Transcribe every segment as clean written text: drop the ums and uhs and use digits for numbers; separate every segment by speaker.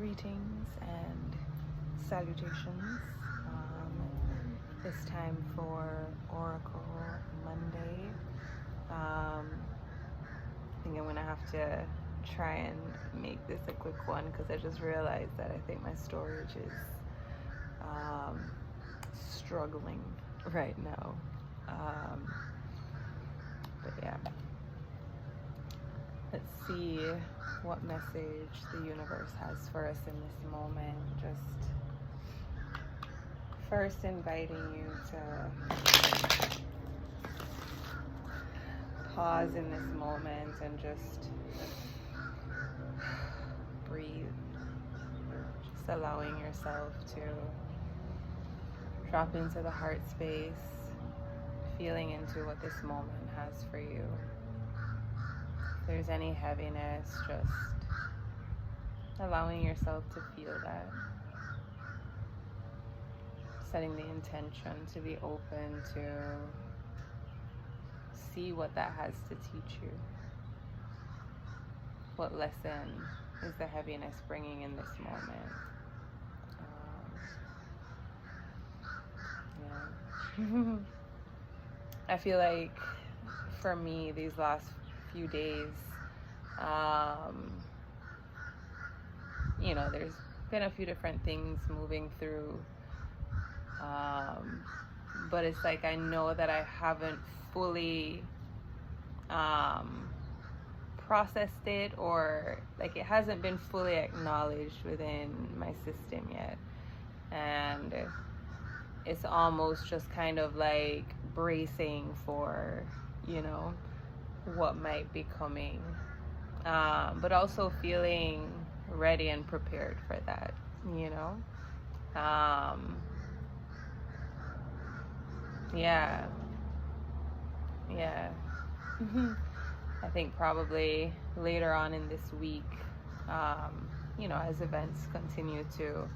Speaker 1: Greetings and salutations. It's time for Oracle Monday. I think I'm gonna have to try and make this a quick one because I just realized that I think my storage is struggling right now. But yeah, let's see what message the universe has for us in this moment. Just first inviting you to pause in this moment and just breathe. Just allowing yourself to drop into the heart space, feeling into what this moment has for you. If there's any heaviness, just allowing yourself to feel that. Setting the intention to be open to see what that has to teach you. What lesson is the heaviness bringing in this moment? Yeah. I feel like for me, these last few days, there's been a few different things moving through, but it's like I know that I haven't fully processed it, or like it hasn't been fully acknowledged within my system yet, and it's almost just kind of like bracing for what might be coming, but also feeling ready and prepared for that. Yeah. I think probably later on in this week, as events continue to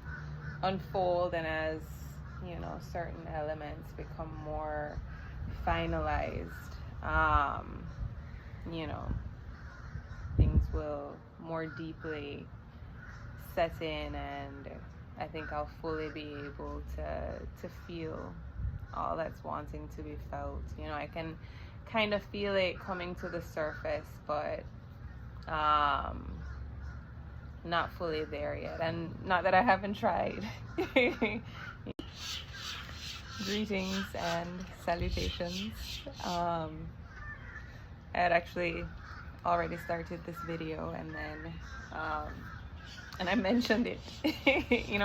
Speaker 1: unfold and as certain elements become more finalized, things will more deeply set in, and I think I'll fully be able to feel all that's wanting to be felt. I can kind of feel it coming to the surface, but not fully there yet. And not that I haven't tried. Greetings and salutations. I had actually already started this video, and then and I mentioned it.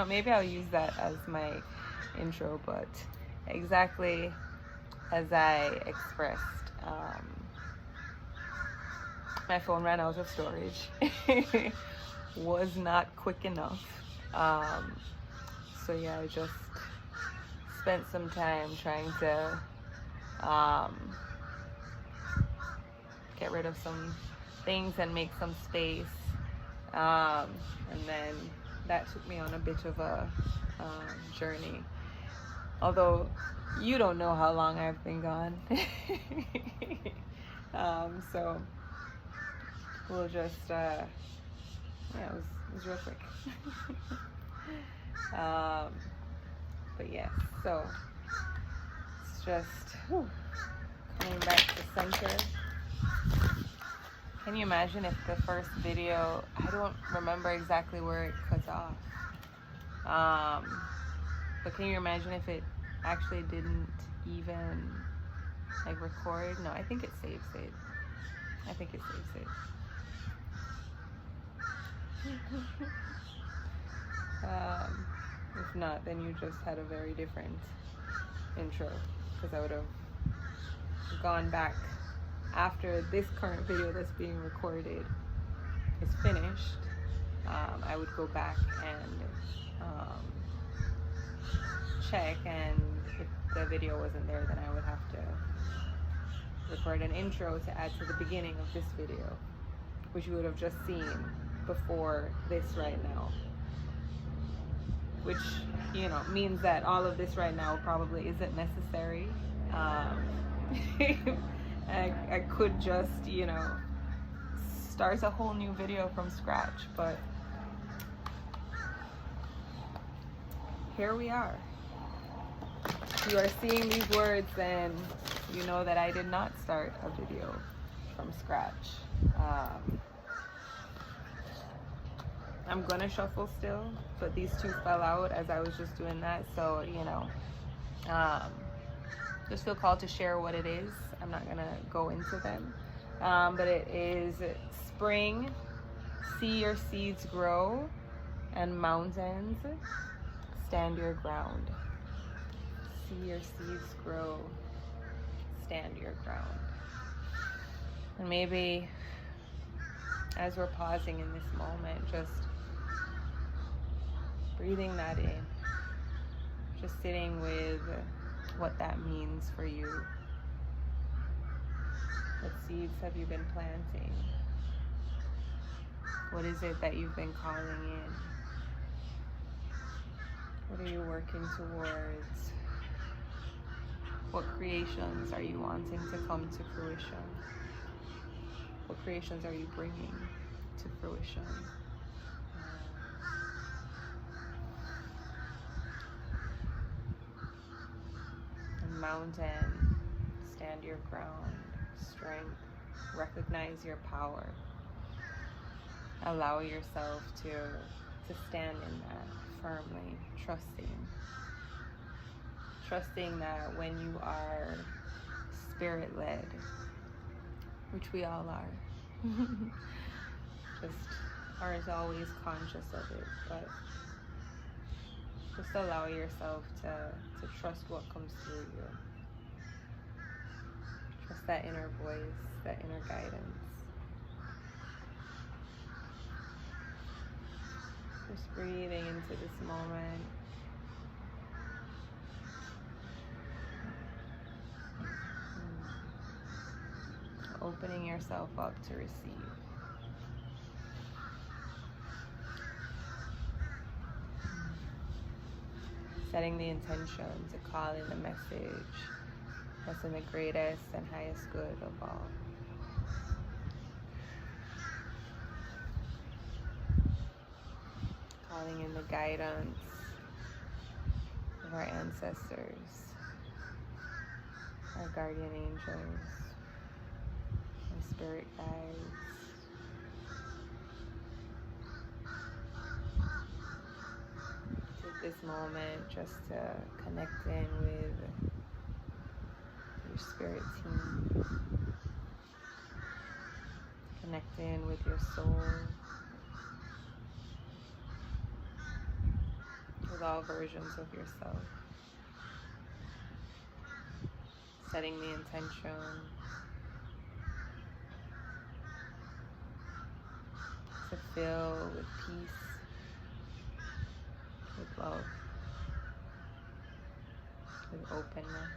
Speaker 1: Maybe I'll use that as my intro, but exactly as I expressed, my phone ran out of storage. Was not quick enough. So yeah, I just spent some time trying to get rid of some things and make some space, and then that took me on a bit of a journey, although you don't know how long I've been gone. So we'll just it was real quick. But yes, so it's just coming back to center. Can you imagine if the first video, I don't remember exactly where it cuts off, but can you imagine if it actually didn't even record? No, I think it saves it. If not, then you just had a very different intro, because I would have gone back after this current video that's being recorded is finished. I would go back and check, and if the video wasn't there, then I would have to record an intro to add to the beginning of this video, which you would have just seen before this right now, which means that all of this right now probably isn't necessary. I could just start a whole new video from scratch, but here we are. If you are seeing these words, then you know that I did not start a video from scratch. I'm gonna shuffle still, but these two fell out as I was just doing that, so you know, just feel called to share what it is. I'm not gonna go into them, but it is spring, see your seeds grow, and mountains, stand your ground. See your seeds grow, stand your ground. And maybe as we're pausing in this moment, just breathing that in, just sitting with what that means for you. What seeds have you been planting? What is it that you've been calling in? What are you working towards? What creations are you wanting to come to fruition? What creations are you bringing to fruition? And mountain, stand your ground, strength, recognize your power. Allow yourself to stand in that firmly, trusting that when you are spirit-led, which we all are, just aren't always conscious of it, but just allow yourself to trust what comes through you. Trust that inner voice, that inner guidance. Just breathing into this moment. Opening yourself up to receive. Setting the intention to call in the message that's in the greatest and highest good of all. Calling in the guidance of our ancestors, our guardian angels, our spirit guides. Take this moment just to connect in with your spirit team. Connect in with your soul. With all versions of yourself. Setting the intention to fill with peace, with love, with openness.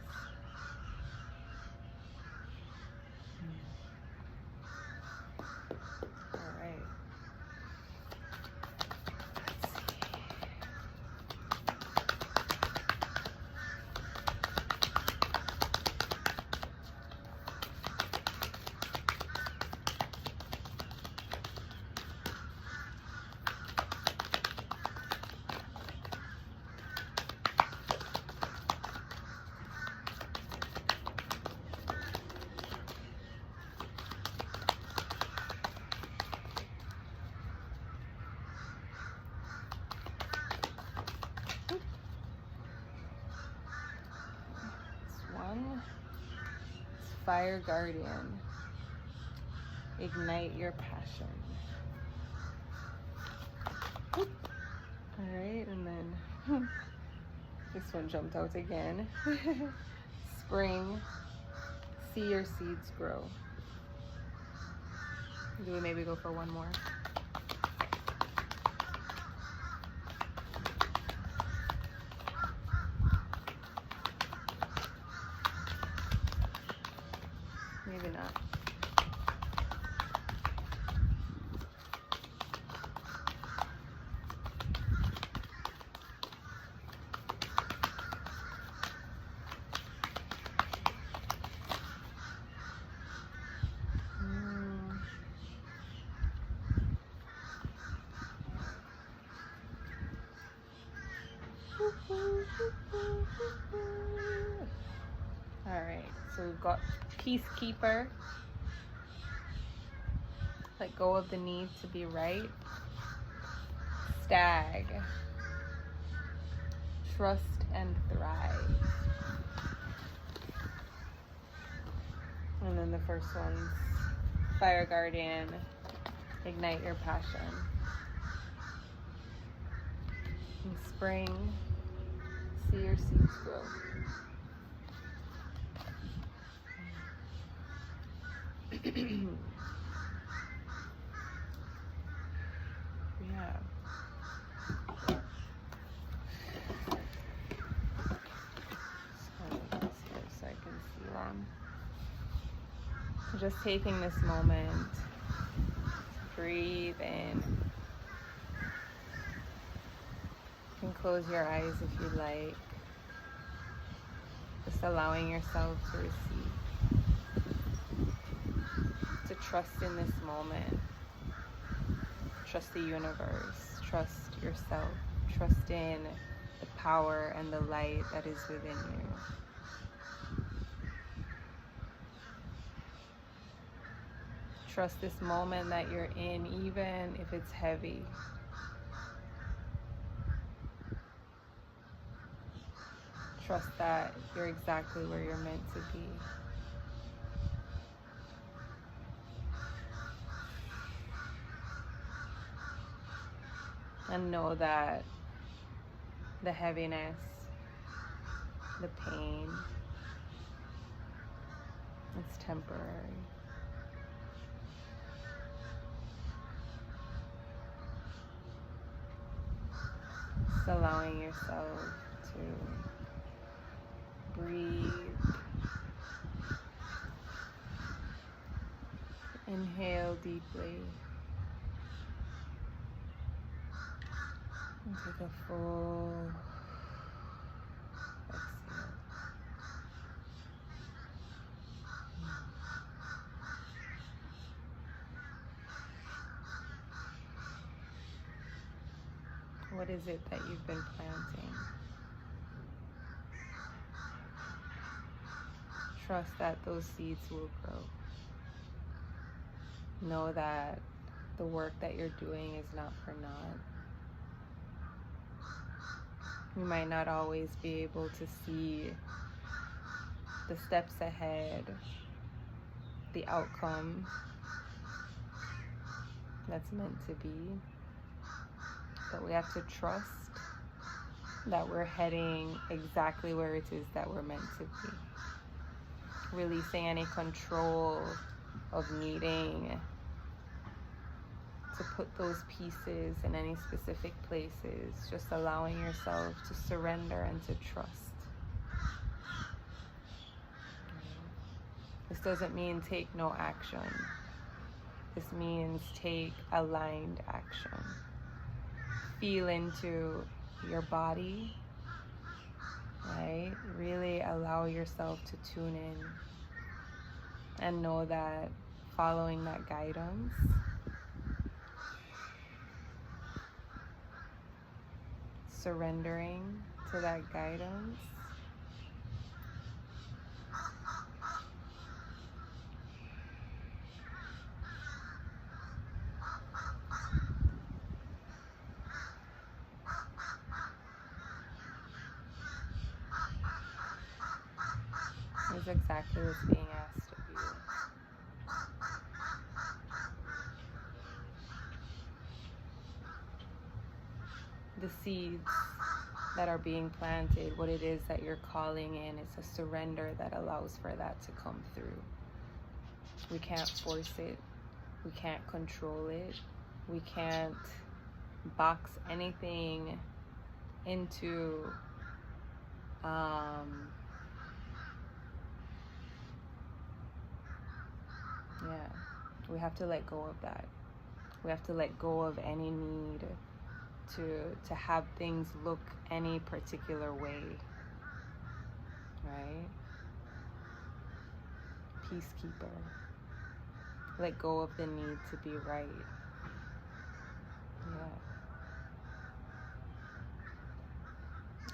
Speaker 1: All right. Fire Guardian, ignite your passion. All right, and then this one jumped out again. Spring, see your seeds grow. Do we maybe go for one more? Maybe not. Alright, so we've got peacekeeper. Let go of the need to be right. Stag. Trust and thrive. And then the first one's Fire Guardian. Ignite your passion. In spring, see your seeds grow. Yeah. So I can see them. Just taking this moment to breathe in. You can close your eyes if you like. Just allowing yourself to receive. To trust in this moment. Trust the universe. Trust yourself. Trust in the power and the light that is within you. Trust this moment that you're in, even if it's heavy. Trust that you're exactly where you're meant to be. And know that the heaviness, the pain, it's temporary. Just allowing yourself to breathe. Inhale deeply. And take a full exhale. What is it that you've been planting? Trust that those seeds will grow. Know that the work that you're doing is not for naught. You might not always be able to see the steps ahead, the outcome that's meant to be, but we have to trust that we're heading exactly where it is that we're meant to be. Releasing any control of needing to put those pieces in any specific places, just allowing yourself to surrender and to trust. This doesn't mean take no action. This means take aligned action. Feel into your body, right? Really allow yourself to tune in and know that following that guidance, surrendering to that guidance, is exactly what's being asked of you. The seeds that are being planted, what it is that you're calling in, it's a surrender that allows for that to come through. We can't force it. We can't control it. We can't box anything into we have to let go of that. We have to let go of any need to have things look any particular way, right? Peacekeeper. Let go of the need to be right. Yeah.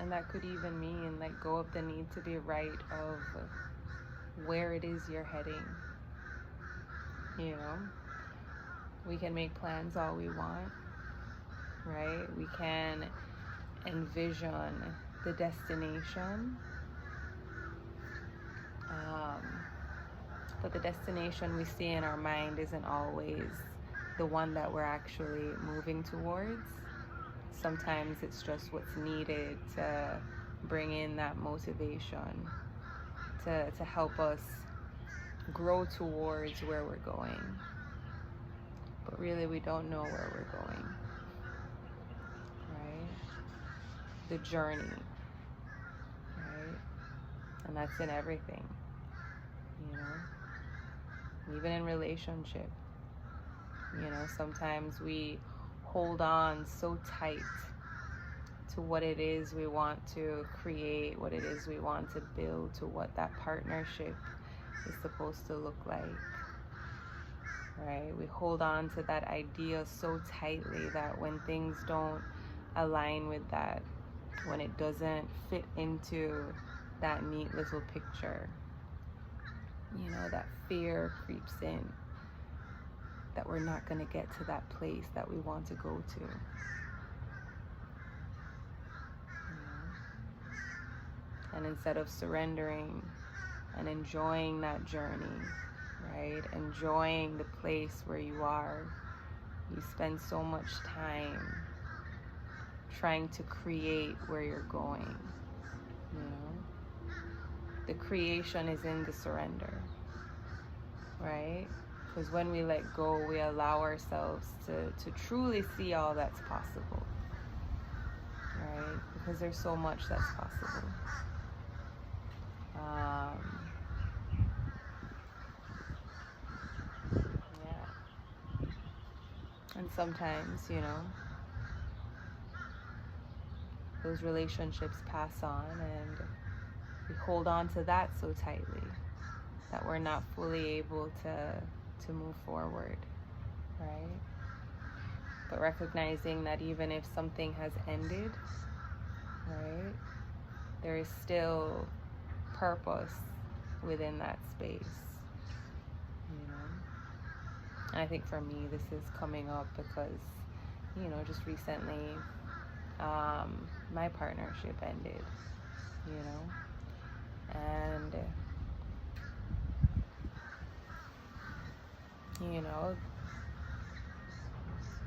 Speaker 1: And that could even mean let go of the need to be right of where it is you're heading. You know, we can make plans all we want, right? We can envision the destination, but the destination we see in our mind isn't always the one that we're actually moving towards. Sometimes it's just what's needed to bring in that motivation to help us grow towards where we're going. But really, we don't know where we're going, right? The journey, right? And that's in everything, you know? Even in relationship, you know, sometimes we hold on so tight to what it is we want to create, what it is we want to build, to what that partnership is supposed to look like, right? We hold on to that idea so tightly that when things don't align with that, when it doesn't fit into that neat little picture, you know, that fear creeps in, that we're not going to get to that place that we want to go to. And instead of surrendering and enjoying that journey, right? Enjoying the place where you are, you spend so much time trying to create where you're going, you know? The creation is in the surrender, right? Because when we let go, we allow ourselves to truly see all that's possible, right? Because there's so much that's possible. Yeah. And sometimes, you know, those relationships pass on and we hold on to that so tightly that we're not fully able to move forward, right? But recognizing that even if something has ended, right, there is still purpose within that space, you know? And I think for me, this is coming up because, you know, just recently, my partnership ended, you know, and you know,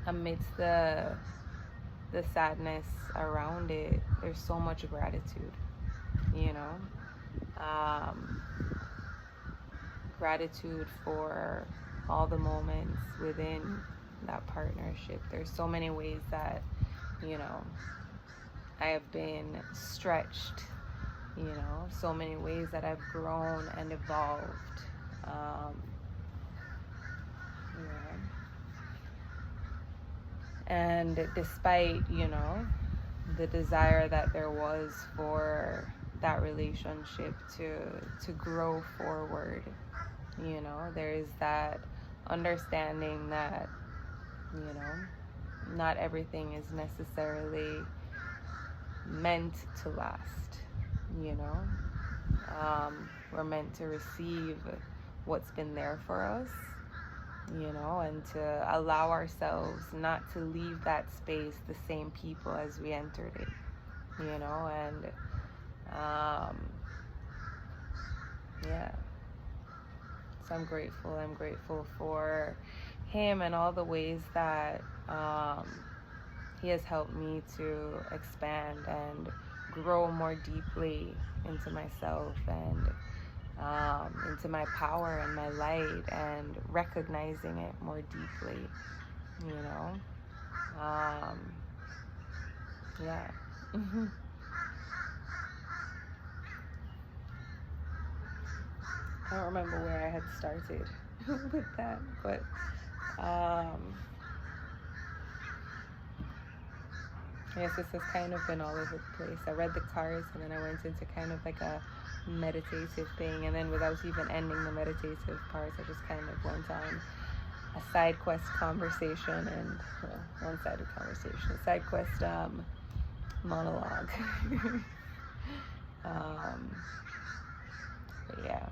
Speaker 1: amidst the sadness around it, there's so much gratitude, you know. Gratitude for all the moments within that partnership. There's so many ways that, you know, I have been stretched, you know, so many ways that I've grown and evolved. And despite, you know, the desire that there was for that relationship to grow forward, you know, there is that understanding that, you know, not everything is necessarily meant to last, you know. We're meant to receive what's been there for us, you know, and to allow ourselves not to leave that space the same people as we entered it, you know. And yeah, so I'm grateful for him and all the ways that he has helped me to expand and grow more deeply into myself and into my power and my light, and recognizing it more deeply, you know. Yeah. I don't remember where I had started with that, but yes, this has kind of been all over the place. I read the cards and then I went into kind of like a meditative thing, and then without even ending the meditative parts, I just kind of went on a side quest conversation, and one-sided conversation, a side quest monologue. But yeah,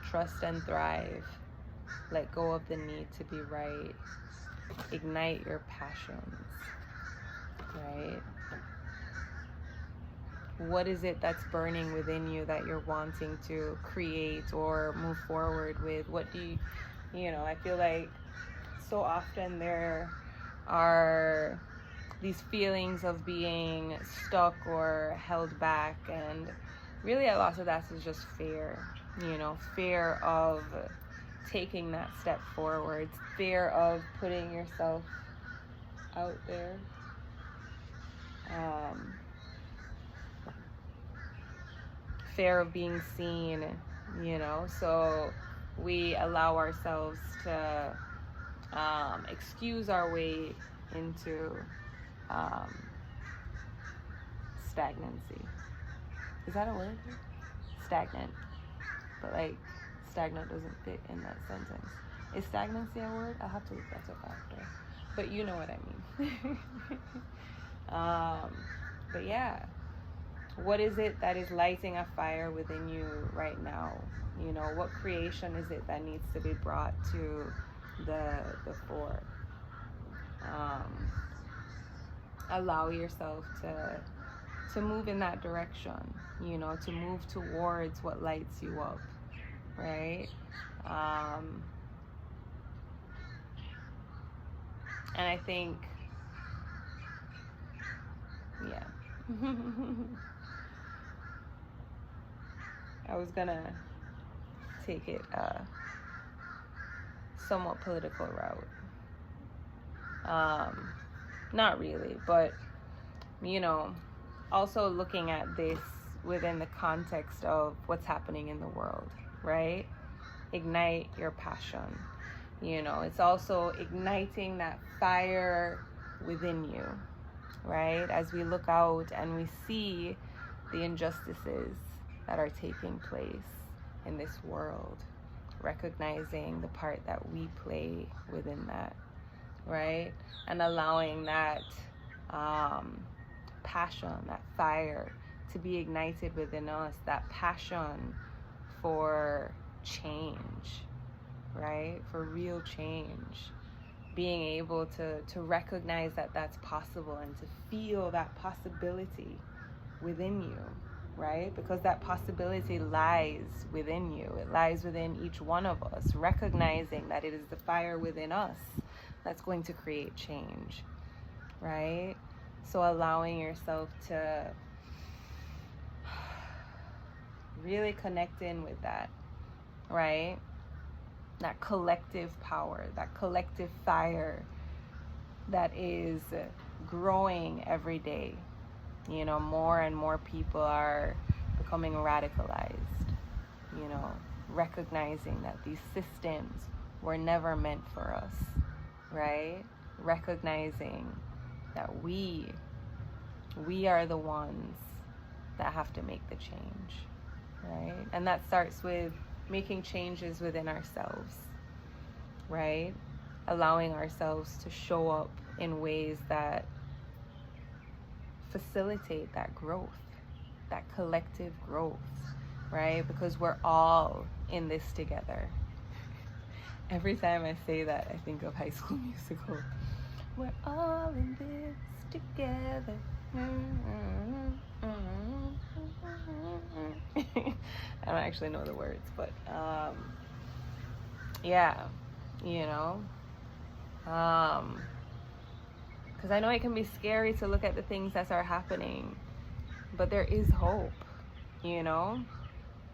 Speaker 1: trust and thrive. Let go of the need to be right. Ignite your passions, right? What is it that's burning within you that you're wanting to create or move forward with? What do you know, I feel like so often there are these feelings of being stuck or held back, and really a lot of that is just fear, you know, fear of taking that step forward, fear of putting yourself out there, fear of being seen, you know. So we allow ourselves to excuse our way into stagnancy. Is that a word? Stagnant. But like, stagnant doesn't fit in that sentence. Is stagnancy a word? I'll have to look that up after. But you know what I mean. But yeah, what is it that is lighting a fire within you right now? You know, what creation is it that needs to be brought to the fore? Allow yourself to move in that direction, you know, to move towards what lights you up, right? And I think, yeah. I was gonna take it somewhat political route. Not really, but, you know, also looking at this within the context of what's happening in the world, right? Ignite your passion. You know, it's also igniting that fire within you, right? As we look out and we see the injustices that are taking place in this world, recognizing the part that we play within that, right? And allowing that passion, that fire to be ignited within us, that passion for change, right? For real change. Being able to recognize that that's possible and to feel that possibility within you, right? Because that possibility lies within you. It lies within each one of us, recognizing that it is the fire within us that's going to create change, right? So allowing yourself to really connect in with that, right? That collective power, that collective fire that is growing every day. You know, more and more people are becoming radicalized, you know, recognizing that these systems were never meant for us, right? Recognizing that we are the ones that have to make the change, right? And that starts with making changes within ourselves, right? Allowing ourselves to show up in ways that facilitate that growth, that collective growth, right? Because we're all in this together. Every time I say that, I think of High School Musical. We're all in this together. I don't actually know the words, but yeah, you know, because I know it can be scary to look at the things that are happening, but there is hope, you know.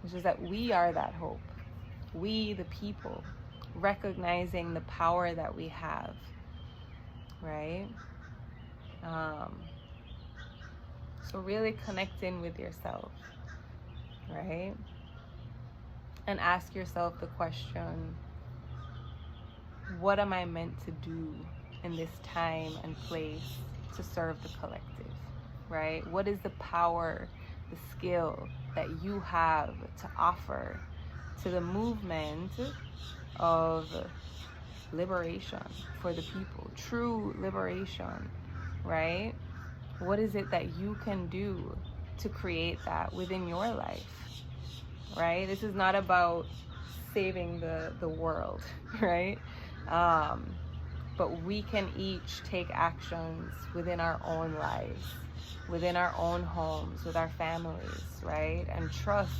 Speaker 1: It's just that we are that hope. We, the people, recognizing the power that we have, right? So really connect in with yourself, right? And ask yourself the question, what am I meant to do in this time and place to serve the collective, right? What is the power, the skill that you have to offer to the movement of liberation for the people, true liberation, right? What is it that you can do to create that within your life, right? This is not about saving the world, right? But we can each take actions within our own lives, within our own homes, with our families, right? And trust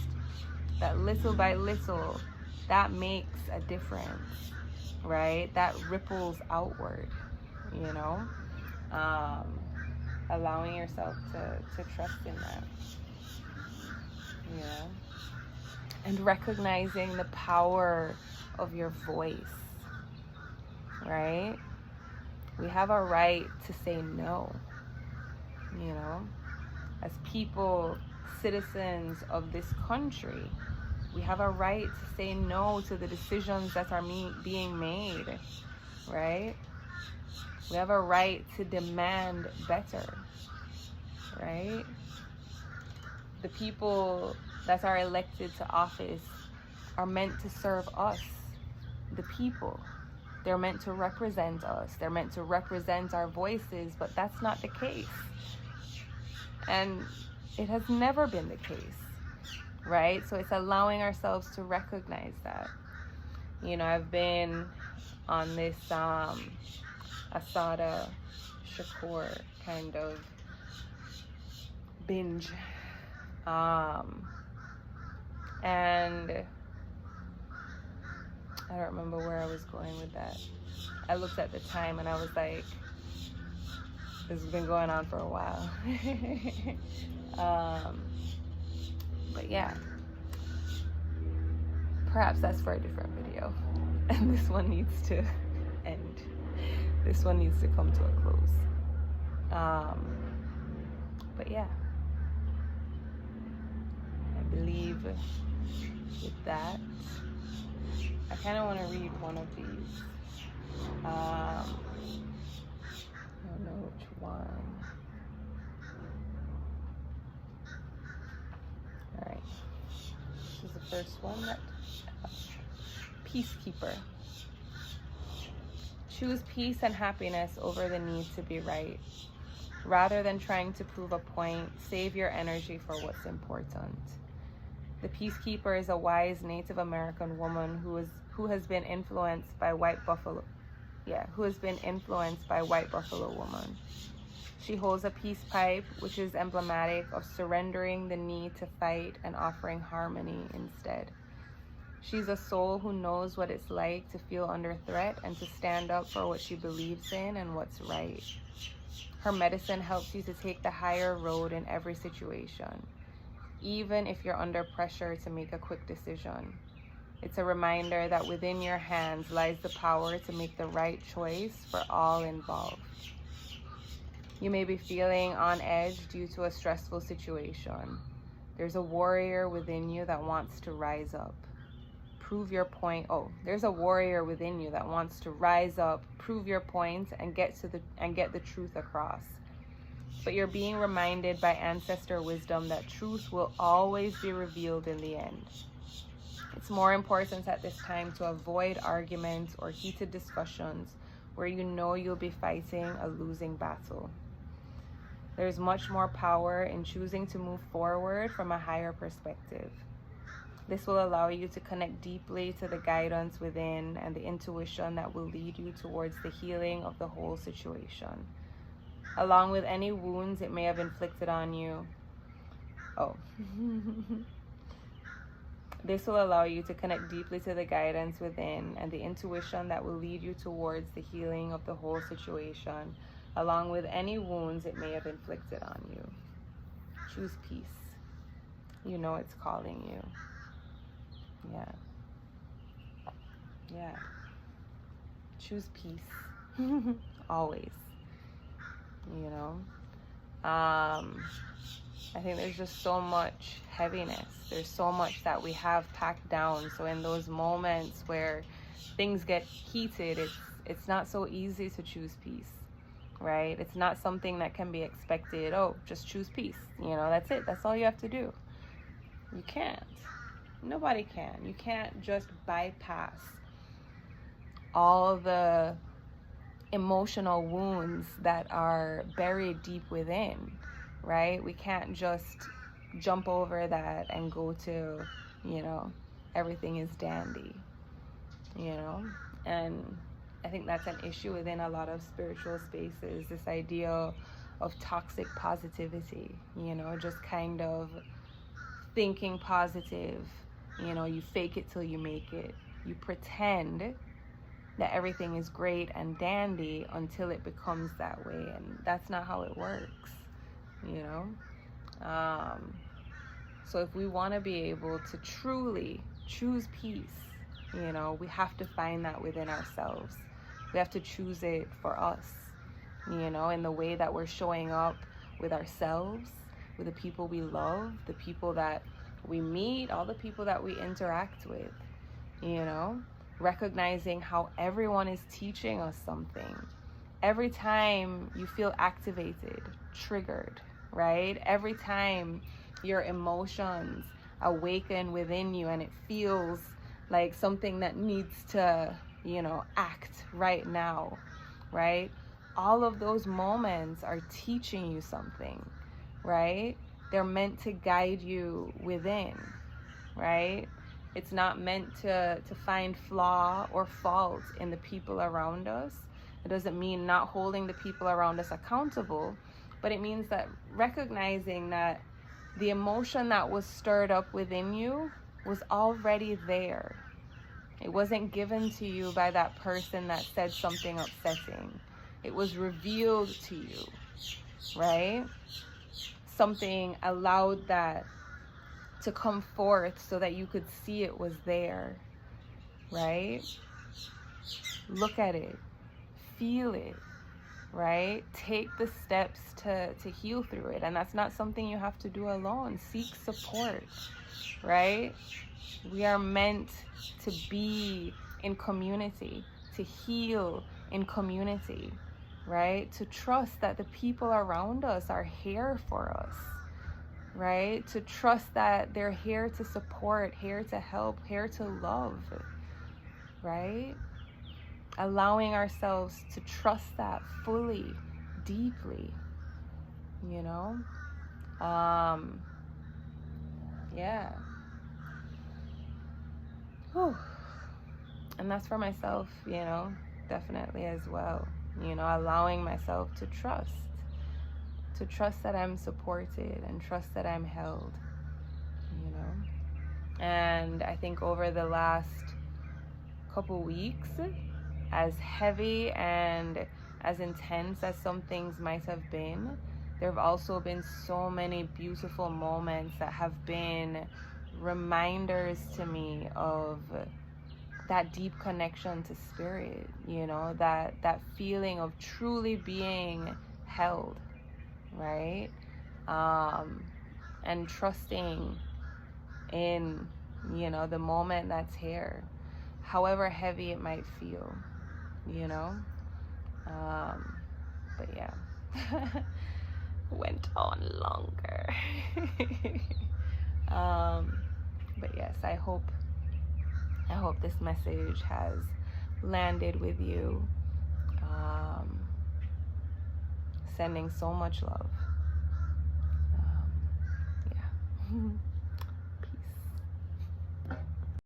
Speaker 1: that little by little, that makes a difference, right? That ripples outward, you know? Allowing yourself to trust in that, you know? And recognizing the power of your voice, right? We have a right to say no, you know? As people, citizens of this country, we have a right to say no to the decisions that are being made, right? We have a right to demand better, right? The people that are elected to office are meant to serve us, the people. They're meant to represent us. They're meant to represent our voices, but that's not the case. And it has never been the case, right? So it's allowing ourselves to recognize that. You know, I've been on this Asada Shakur kind of binge. And I don't remember where I was going with that. I looked at the time and I was like, this has been going on for a while. But yeah, perhaps that's for a different video. And this one needs to end. This one needs to come to a close. But yeah, I believe with that, I kind of want to read one of these. I don't know which one. All right. This is the first one. Peacekeeper. Choose peace and happiness over the need to be right. Rather than trying to prove a point, save your energy for what's important. The peacekeeper is a wise Native American woman who has been influenced by white buffalo woman. She holds a peace pipe, which is emblematic of surrendering the need to fight and offering harmony instead. She's a soul who knows what it's like to feel under threat and to stand up for what she believes in and what's right. Her medicine helps you to take the higher road in every situation, even if you're under pressure to make a quick decision. It's a reminder that within your hands lies the power to make the right choice for all involved. You may be feeling on edge due to a stressful situation. There's a warrior within you that wants to rise up. Prove your point. There's a warrior within you that wants to rise up, prove your point, and get the truth across. But you're being reminded by ancestor wisdom that truth will always be revealed in the end. It's more important at this time to avoid arguments or heated discussions where you know you'll be fighting a losing battle. There's much more power in choosing to move forward from a higher perspective. This will allow you to connect deeply to the guidance within and the intuition that will lead you towards the healing of the whole situation, along with any wounds it may have inflicted on you. This will allow you to connect deeply to the guidance within and the intuition that will lead you towards the healing of the whole situation, along with any wounds it may have inflicted on you. Choose peace. You know it's calling you. Yeah. Choose peace. Always. You know? I think there's just so much heaviness. There's so much that we have packed down. So in those moments where things get heated, it's not so easy to choose peace, right? It's not something that can be expected. Just choose peace. You know, that's it. That's all you have to do. You can't. Nobody can. You can't just bypass all the emotional wounds that are buried deep within, right? We can't just jump over that and go to, you know, everything is dandy, you know. And I think that's an issue within a lot of spiritual spaces, this idea of toxic positivity, you know, just kind of thinking positive, you know, you fake it till you make it. You pretend that everything is great and dandy until it becomes that way, and that's not how it works, you know. So if we want to be able to truly choose peace, you know, we have to find that within ourselves. We have to choose it for us, you know, in the way that we're showing up with ourselves, with the people we love, the people that we meet, all the people that we interact with, you know, recognizing how everyone is teaching us something. Every time you feel activated, triggered, right? Every time your emotions awaken within you and it feels like something that needs to, you know, act right now, right? All of those moments are teaching you something, right? They're meant to guide you within, right? It's not meant to find flaw or fault in the people around us. It doesn't mean not holding the people around us accountable, but it means that recognizing that the emotion that was stirred up within you was already there. It wasn't given to you by that person that said something upsetting. It was revealed to you, right? Something allowed that to come forth so that you could see it was there, right? Look at it, feel it, right? Take the steps to heal through it. And that's not something you have to do alone. Seek support, right? We are meant to be in community, to heal in community, right? To trust that the people around us are here for us, right? To trust that they're here to support, here to help, here to love, right? Allowing ourselves to trust that fully, deeply, you know? Yeah. Whew. And that's for myself, you know, definitely as well. You know, allowing myself to trust that I'm supported and trust that I'm held, you know. And I think over the last couple weeks, as heavy and as intense as some things might have been, there have also been so many beautiful moments that have been reminders to me of that deep connection to spirit, you know, that feeling of truly being held, right? And trusting in, you know, the moment that's here, however heavy it might feel, you know. But yeah, went on longer. But yes, I hope this message has landed with you. Sending so much love. Yeah.